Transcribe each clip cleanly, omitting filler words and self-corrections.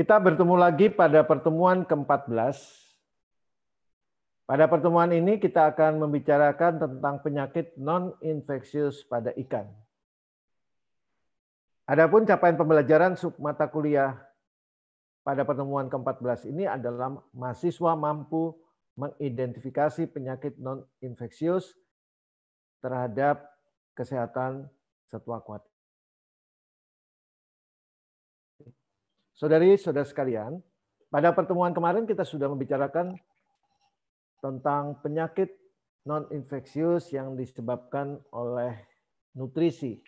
Kita bertemu lagi pada pertemuan ke-14. Pada pertemuan ini kita akan membicarakan tentang penyakit non-infeksius pada ikan. Adapun capaian pembelajaran submata kuliah pada pertemuan ke-14 ini adalah mahasiswa mampu mengidentifikasi penyakit non-infeksius terhadap kesehatan satwa aquatik. Saudari-saudara sekalian, pada pertemuan kemarin kita sudah membicarakan tentang penyakit non-infeksius yang disebabkan oleh nutrisi.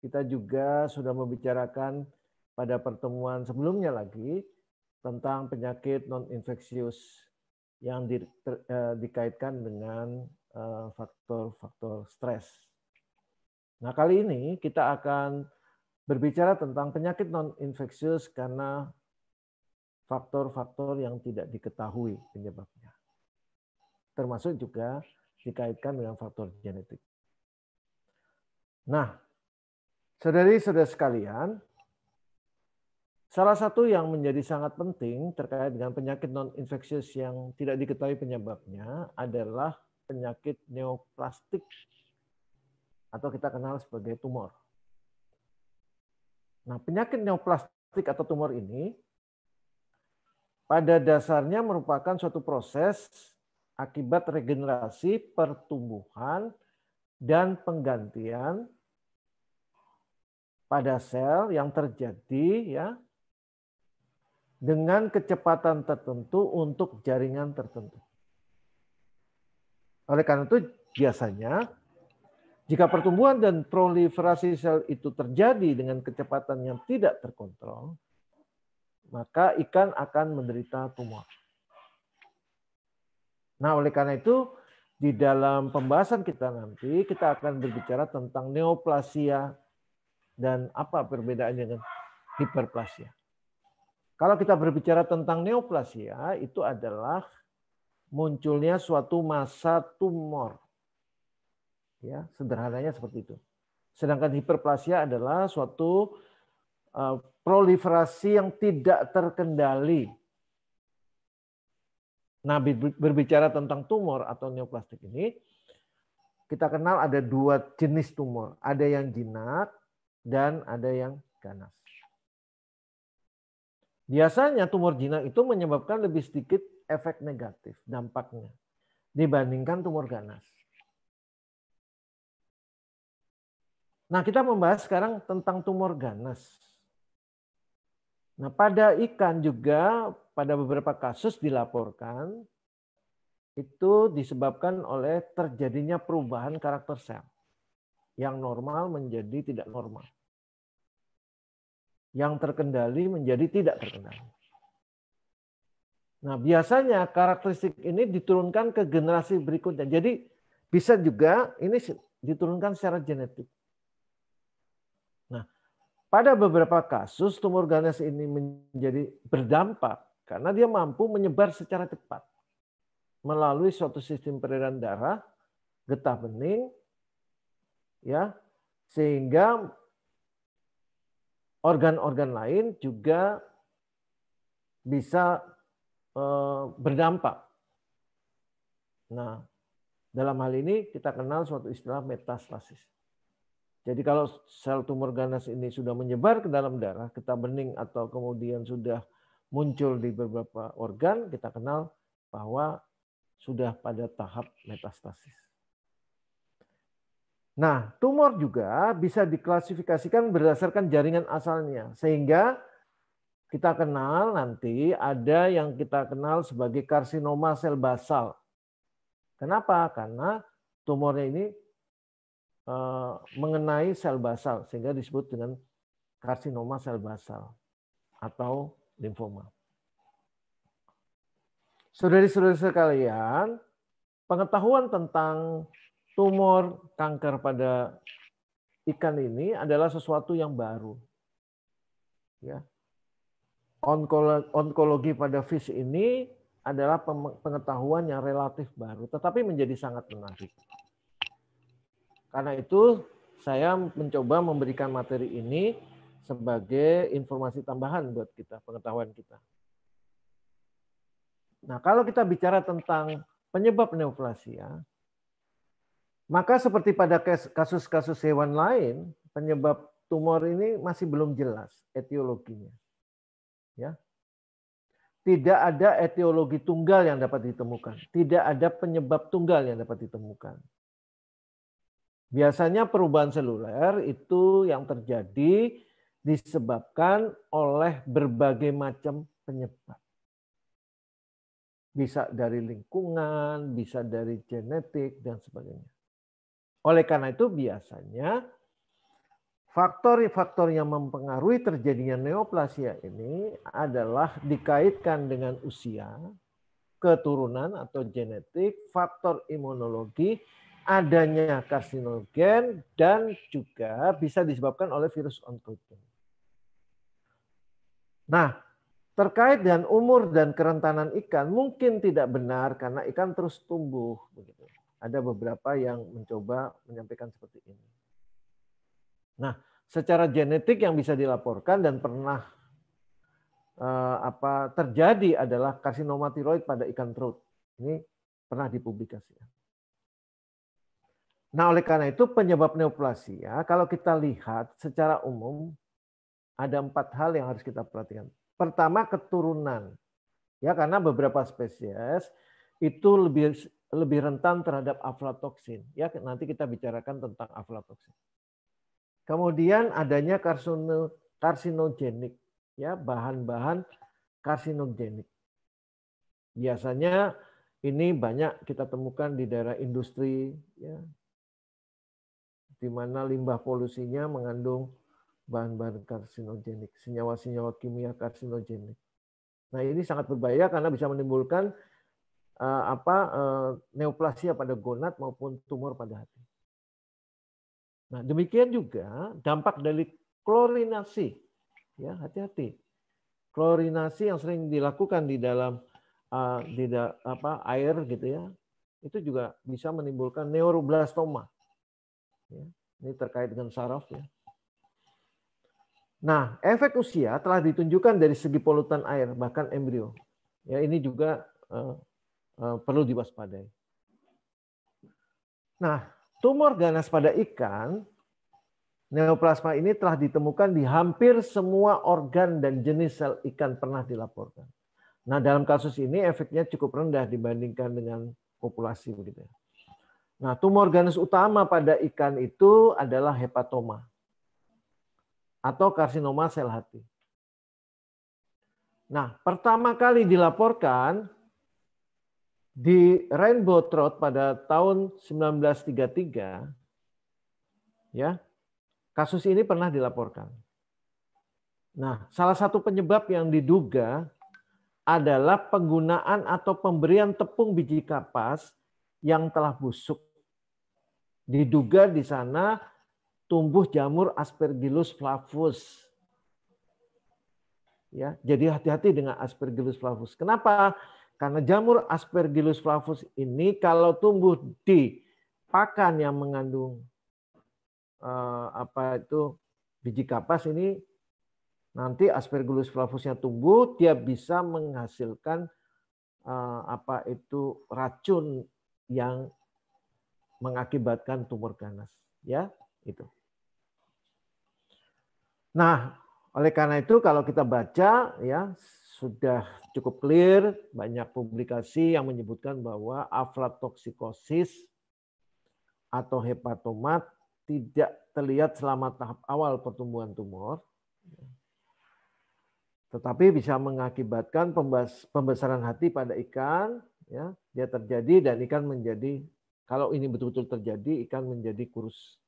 Kita juga sudah membicarakan pada pertemuan sebelumnya lagi tentang penyakit non-infeksius yang dikaitkan dengan faktor-faktor stres. Nah, kali ini kita akan berbicara tentang penyakit non-infeksius karena faktor-faktor yang tidak diketahui penyebabnya. Termasuk juga dikaitkan dengan faktor genetik. Nah, saudari-saudara sekalian, salah satu yang menjadi sangat penting terkait dengan penyakit non-infeksius yang tidak diketahui penyebabnya adalah penyakit neoplastik atau kita kenal sebagai tumor. Nah, penyakit neoplastik atau tumor ini pada dasarnya merupakan suatu proses akibat regenerasi, pertumbuhan, dan penggantian pada sel yang terjadi ya dengan kecepatan tertentu untuk jaringan tertentu. Oleh karena itu, biasanya jika pertumbuhan dan proliferasi sel itu terjadi dengan kecepatan yang tidak terkontrol, maka ikan akan menderita tumor. Nah, oleh karena itu, di dalam pembahasan kita nanti, kita akan berbicara tentang neoplasia dan apa perbedaannya dengan hiperplasia. Kalau kita berbicara tentang neoplasia, itu adalah munculnya suatu massa tumor. Ya, sederhananya seperti itu. Sedangkan hiperplasia adalah suatu proliferasi yang tidak terkendali. Nah, berbicara tentang tumor atau neoplastik ini, kita kenal ada dua jenis tumor. Ada yang jinak dan ada yang ganas. Biasanya tumor jinak itu menyebabkan lebih sedikit efek negatif dampaknya dibandingkan tumor ganas. Nah, kita membahas sekarang tentang tumor ganas. Nah, pada ikan juga pada beberapa kasus dilaporkan itu disebabkan oleh terjadinya perubahan karakter sel yang normal menjadi tidak normal. Yang terkendali menjadi tidak terkendali. Nah, biasanya karakteristik ini diturunkan ke generasi berikutnya. Jadi bisa juga ini diturunkan secara genetik. Nah, pada beberapa kasus tumor ganas ini menjadi berdampak karena dia mampu menyebar secara cepat melalui suatu sistem peredaran darah, getah bening, ya, sehingga organ-organ lain juga bisa berdampak. Nah, dalam hal ini kita kenal suatu istilah metastasis. Jadi kalau sel tumor ganas ini sudah menyebar ke dalam darah, getah bening atau kemudian sudah muncul di beberapa organ, kita kenal bahwa sudah pada tahap metastasis. Nah, tumor juga bisa diklasifikasikan berdasarkan jaringan asalnya. Sehingga kita kenal nanti ada yang kita kenal sebagai karsinoma sel basal. Kenapa? Karena tumornya ini mengenai sel basal sehingga disebut dengan karsinoma sel basal atau limfoma. Saudari-saudari sekalian, pengetahuan tentang tumor kanker pada ikan ini adalah sesuatu yang baru. Ya. Onkologi pada fish ini adalah pengetahuan yang relatif baru, tetapi menjadi sangat menarik. Karena itu, saya mencoba memberikan materi ini sebagai informasi tambahan buat kita, pengetahuan kita. Nah, kalau kita bicara tentang penyebab neoplasia, maka seperti pada kasus-kasus hewan lain, penyebab tumor ini masih belum jelas etiologinya. Ya. Tidak ada etiologi tunggal yang dapat ditemukan. Tidak ada penyebab tunggal yang dapat ditemukan. Biasanya perubahan seluler itu yang terjadi disebabkan oleh berbagai macam penyebab. Bisa dari lingkungan, bisa dari genetik, dan sebagainya. Oleh karena itu biasanya faktor-faktor yang mempengaruhi terjadinya neoplasia ini adalah dikaitkan dengan usia, keturunan atau genetik, faktor imunologi, adanya karsinogen, dan juga bisa disebabkan oleh virus onkogen. Nah, terkait dengan umur dan kerentanan ikan mungkin tidak benar karena ikan terus tumbuh. Begitu. Ada beberapa yang mencoba menyampaikan seperti ini. Nah, secara genetik yang bisa dilaporkan dan pernah terjadi adalah karsinoma tiroid pada ikan trout. Ini pernah dipublikasikan. Nah, oleh karena itu penyebab neoplasia, kalau kita lihat secara umum ada 4 hal yang harus kita perhatikan. Pertama, keturunan. Ya, karena beberapa spesies itu lebih rentan terhadap aflatoksin. Ya, nanti kita bicarakan tentang aflatoksin. Kemudian adanya karsinogenik, ya, bahan-bahan karsinogenik. Biasanya ini banyak kita temukan di daerah industri, ya, di mana limbah polusinya mengandung bahan-bahan karsinogenik, senyawa-senyawa kimia karsinogenik. Nah, ini sangat berbahaya karena bisa menimbulkan neoplasia pada gonad maupun tumor pada hati. Nah, demikian juga dampak dari klorinasi. Ya, hati-hati. Klorinasi yang sering dilakukan di dalam air gitu ya. Itu juga bisa menimbulkan neuroblastoma. Ya, ini terkait dengan saraf ya. Nah, efek usia telah ditunjukkan dari segi polutan air bahkan embrio. Ya, ini juga perlu diwaspadai. Nah, tumor ganas pada ikan, neoplasma ini telah ditemukan di hampir semua organ dan jenis sel ikan pernah dilaporkan. Nah, dalam kasus ini efeknya cukup rendah dibandingkan dengan populasi begitu. Nah, tumor ganas utama pada ikan itu adalah hepatoma atau karsinoma sel hati. Nah, pertama kali dilaporkan di rainbow trout pada tahun 1933, ya, kasus ini pernah dilaporkan. Nah, salah satu penyebab yang diduga adalah penggunaan atau pemberian tepung biji kapas yang telah busuk. Diduga di sana tumbuh jamur Aspergillus flavus. Ya, jadi hati-hati dengan Aspergillus flavus. Kenapa? Karena jamur Aspergillus flavus ini kalau tumbuh di pakan yang mengandung biji kapas ini, nanti Aspergillus flavusnya tumbuh, dia bisa menghasilkan racun yang mengakibatkan tumor ganas, ya itu. Nah, oleh karena itu kalau kita baca ya sudah cukup clear, banyak publikasi yang menyebutkan bahwa aflatoksikosis atau hepatomat tidak terlihat selama tahap awal pertumbuhan tumor, tetapi bisa mengakibatkan pembesaran hati pada ikan, ya, dia terjadi dan ikan menjadi, kalau ini betul-betul terjadi, ikan menjadi kurus.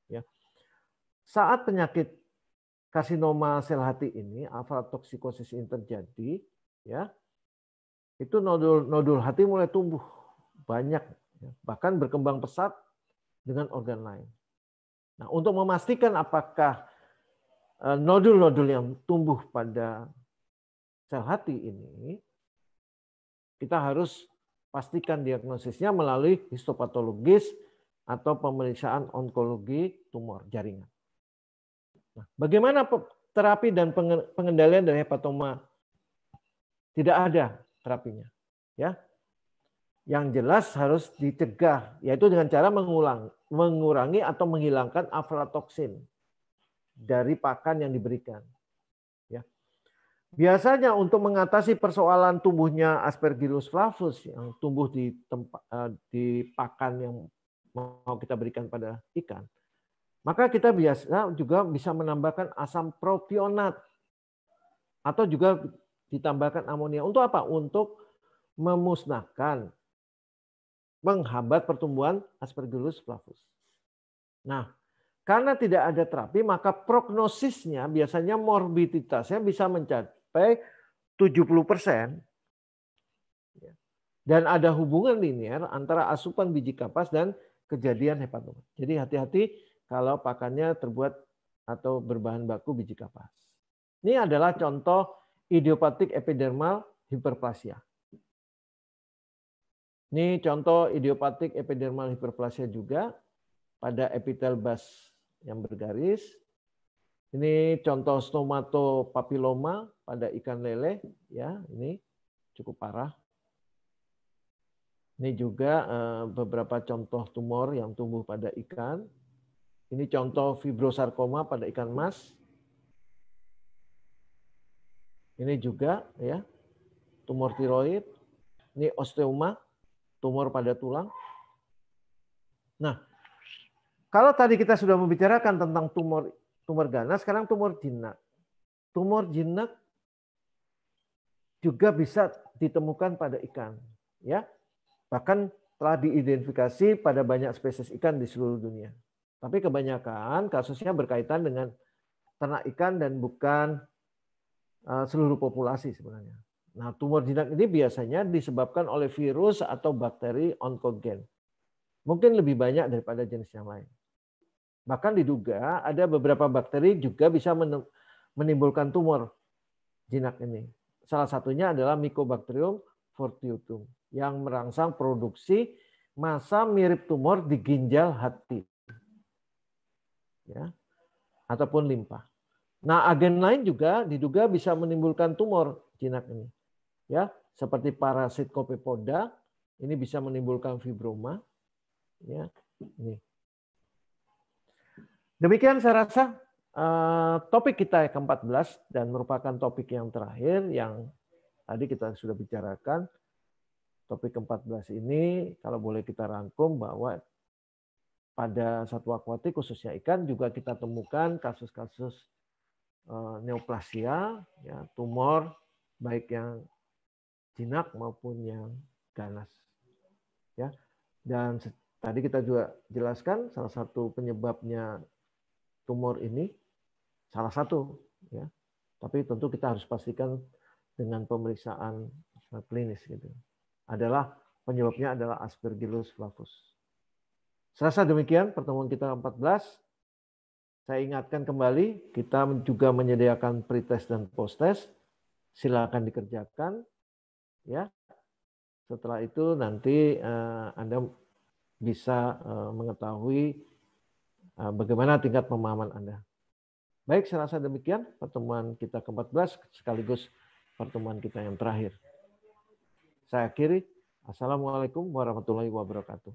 Ya. Saat penyakit karsinoma sel hati ini, aflatoksikosis ini terjadi, ya, itu nodul hati mulai tumbuh banyak, ya, bahkan berkembang pesat dengan organ lain. Nah, untuk memastikan apakah nodul-nodul yang tumbuh pada sel hati ini, kita harus pastikan diagnosisnya melalui histopatologis atau pemeriksaan onkologi tumor jaringan. Nah, bagaimana terapi dan pengendalian dari hepatoma? Tidak ada terapinya. Ya, yang jelas harus dicegah, yaitu dengan cara mengurangi atau menghilangkan aflatoksin dari pakan yang diberikan. Ya. Biasanya untuk mengatasi persoalan tumbuhnya Aspergillus flavus yang tumbuh di pakan yang mau kita berikan pada ikan, maka kita biasa juga bisa menambahkan asam propionat atau juga ditambahkan amonia. Untuk apa? Untuk memusnahkan, menghambat pertumbuhan Aspergillus flavus. Nah, karena tidak ada terapi, maka prognosisnya biasanya morbiditasnya bisa mencapai 70%. Dan ada hubungan linear antara asupan biji kapas dan kejadian hepatoma. Jadi hati-hati kalau pakannya terbuat atau berbahan baku biji kapas. Ini adalah contoh idiopatik epidermal hiperplasia. Ini contoh idiopatik epidermal hiperplasia juga pada epitel bas yang bergaris. Ini contoh stomatopapiloma pada ikan lele, ya, ini cukup parah. Ini juga beberapa contoh tumor yang tumbuh pada ikan. Ini contoh fibrosarkoma pada ikan mas. Ini juga ya tumor tiroid. Ini osteoma, tumor pada tulang. Nah, kalau tadi kita sudah membicarakan tentang tumor ganas, sekarang tumor jinak. Tumor jinak juga bisa ditemukan pada ikan, ya. Bahkan telah diidentifikasi pada banyak spesies ikan di seluruh dunia. Tapi kebanyakan kasusnya berkaitan dengan ternak ikan dan bukan seluruh populasi sebenarnya. Nah, tumor jinak ini biasanya disebabkan oleh virus atau bakteri onkogen. Mungkin lebih banyak daripada jenis yang lain. Bahkan diduga ada beberapa bakteri juga bisa menimbulkan tumor jinak ini. Salah satunya adalah Mycobacterium fortuitum yang merangsang produksi massa mirip tumor di ginjal hati, ya, ataupun limpa. Nah, agen lain juga diduga bisa menimbulkan tumor jinak ini, ya, seperti parasit Copepoda, ini bisa menimbulkan fibroma, ya, ini. Demikian saya rasa topik kita yang ke-14 dan merupakan topik yang terakhir yang tadi kita sudah bicarakan. Topik ke-14 ini kalau boleh kita rangkum bahwa pada satwa akuatik khususnya ikan juga kita temukan kasus-kasus neoplasia, ya, tumor baik yang jinak maupun yang ganas. Ya. Dan tadi kita juga jelaskan salah satu penyebabnya tumor ini salah satu, ya. Tapi tentu kita harus pastikan dengan pemeriksaan klinis gitu. Penyebabnya adalah Aspergillus flavus. Serasa demikian pertemuan kita 14. Saya ingatkan kembali, kita juga menyediakan pretest dan posttest. Silakan dikerjakan, ya. Setelah itu nanti Anda bisa mengetahui bagaimana tingkat pemahaman Anda. Baik, saya rasa demikian pertemuan kita ke-14 sekaligus pertemuan kita yang terakhir. Saya akhiri. Assalamualaikum warahmatullahi wabarakatuh.